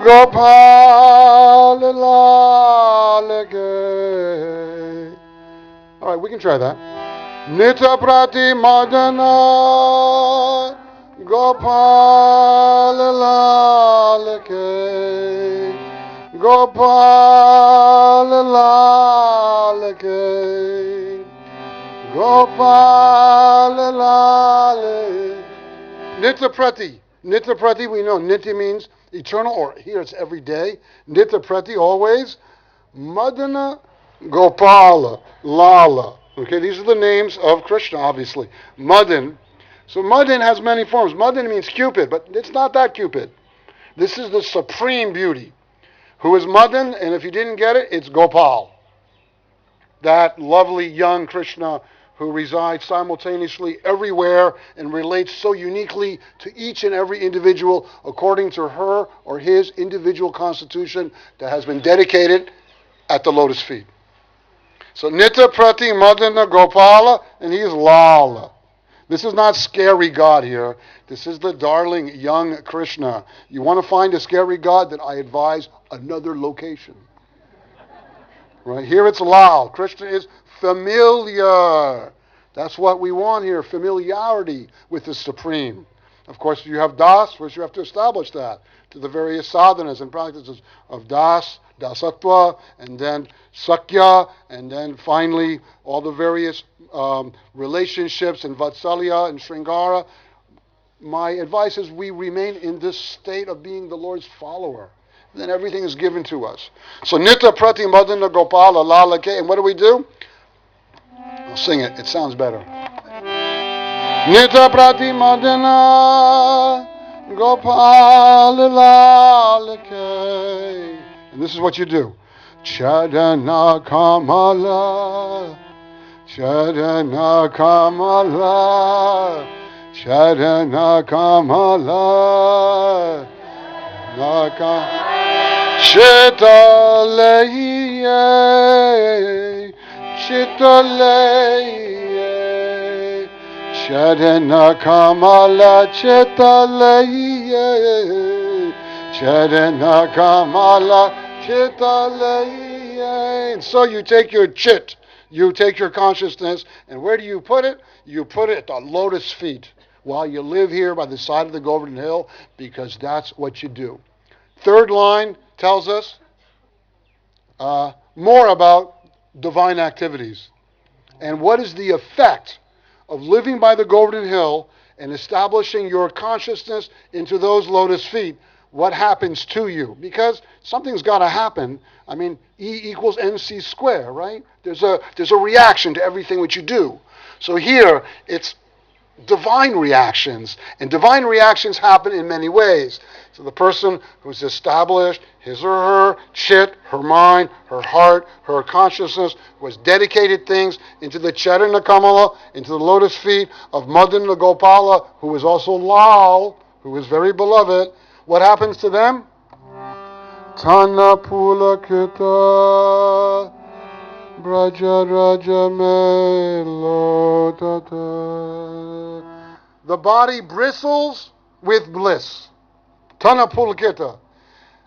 Gopal Lal ke. All right, we can try that. Nitya Prati Madana Gopal Lal ke. Gopal Lal ke. Gopal Lal. Nitya Prati. Nitya Prati, we know Nitya means eternal, or here it's every day. Nitya Prati, always. Madana Gopala Lala. Okay, these are the names of Krishna, obviously. Madan. So Madan has many forms. Madan means Cupid, but it's not that Cupid. This is the supreme beauty. Who is Madan? And if you didn't get it, it's Gopal. That lovely young Krishna who resides simultaneously everywhere and relates so uniquely to each and every individual according to her or his individual constitution that has been dedicated at the lotus feet. So Nitya Prati Madana Gopala, and he is Lala. This is not scary God here. This is the darling young Krishna. You want to find a scary God, then I advise another location. Right here it's Lal. Krishna is familiar. That's what we want here, familiarity with the Supreme. Of course, you have Das, first you have to establish that to the various sadhanas and practices of Das, Dasatva, and then Sakya, and then finally all the various relationships and Vatsalya and Sringara. My advice is we remain in this state of being the Lord's follower. Then everything is given to us. So Nitya Prati Madana Gopala Lala Ke. And what do? I'll sing it. It sounds better. Nitya Prati Madana Gopala Lala Ke. And this is what you do. Chadana Kamala, Chadana Kamala, Chadana Kamala, Naka. Chitaleye, Chitaleye, Chadana Kamala, Chitaleye, Chadana Kamala, Chitaleye. And so you take your chit, you take your consciousness, and where do you put it? You put it at the lotus feet while you live here by the side of the Govardhan Hill, because that's what you do. Third line tells us more about divine activities. And what is the effect of living by the Govardhan Hill and establishing your consciousness into those lotus feet? What happens to you? Because something's got to happen. I mean, E equals MC square, right? There's a reaction to everything which you do. So here, it's divine reactions. And divine reactions happen in many ways. So the person who's established his or her chit, her mind, her heart, her consciousness, who has dedicated things into the Charana Kamala, into the lotus feet of Madana Gopala, who is also Lal, who is very beloved, what happens to them? Tana Pulakita Braja Raja Melo Tata. The body bristles with bliss. Tana Pulakita.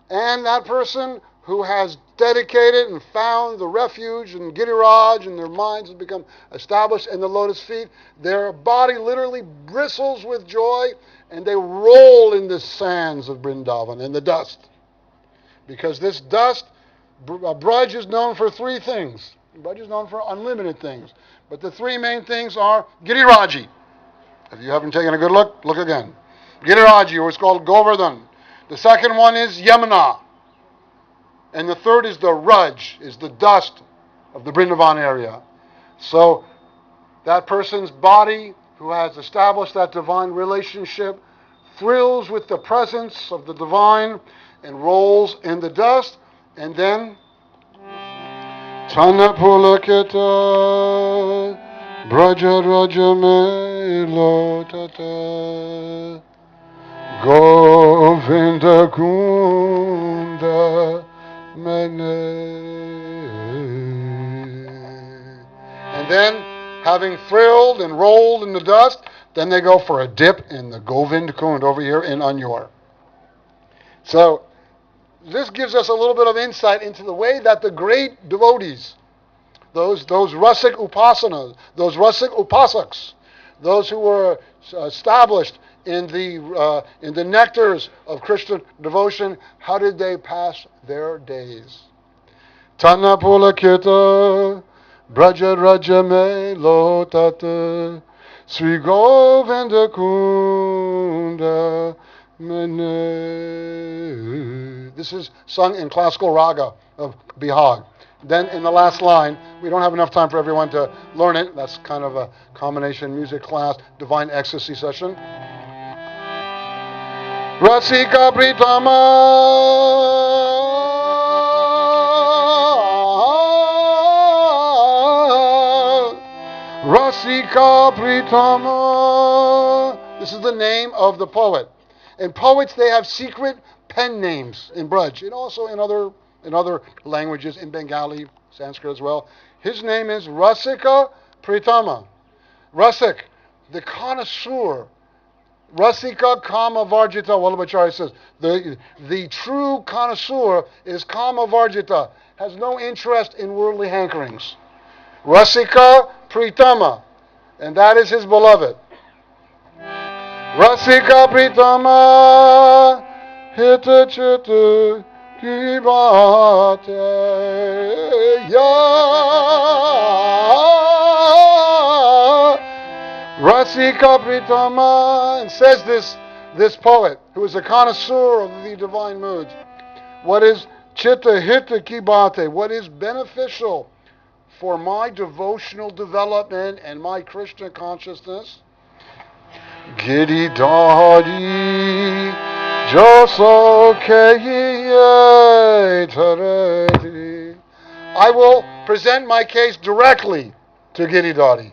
And that person who has dedicated and found the refuge in Giriraj and their minds have become established in the lotus feet, their body literally bristles with joy and they roll in the sands of Vrindavan, in the dust. Because this dust, Braj is known for three things. Braj is known for unlimited things. But the three main things are Giriraji. If you haven't taken a good look, look again. Giriraji, or it's called Govardhan. The second one is Yamuna. And the third is the Raj, is the dust of the Vrindavan area. So that person's body who has established that divine relationship thrills with the presence of the divine and rolls in the dust, and then Chana Pulakita Braja Raja Melo Tata Govinda Kunda Mene. And then, having thrilled and rolled in the dust, then they go for a dip in the Govind Kund over here in Anyor. So this gives us a little bit of insight into the way that the great devotees, those Rasik Upasanas, those Rasik Upasaks, those who were established in the nectars of Christian devotion, how did they pass their days? Tana Pulakita, Braja Rajame Lotata, Sri Govinda Kunda Mene. This is sung in classical raga of Bihag. Then in the last line, we don't have enough time for everyone to learn it. That's kind of a combination music class, divine ecstasy session. Rasika Pritama Rasika Pritama. This is the name of the poet. And poets, they have secret pen names in Braj, and also in other languages, in Bengali, Sanskrit as well. His name is Rasika Pritama. Rasik, the connoisseur. Rasika Kama Varjita, Vallabhacharya says. The true connoisseur is Kama Varjita, has no interest in worldly hankerings. Rasika Pritama, and that is his beloved. Rasika Pritama, Hita Chitta Kibate Ya. Rasika Pritama, and says this poet, who is a connoisseur of the divine moods, what is Chitta Hita Kibate, what is beneficial for my devotional development and my Krishna consciousness? Giri Dari Joso Tareti. I will present my case directly to Giridhari.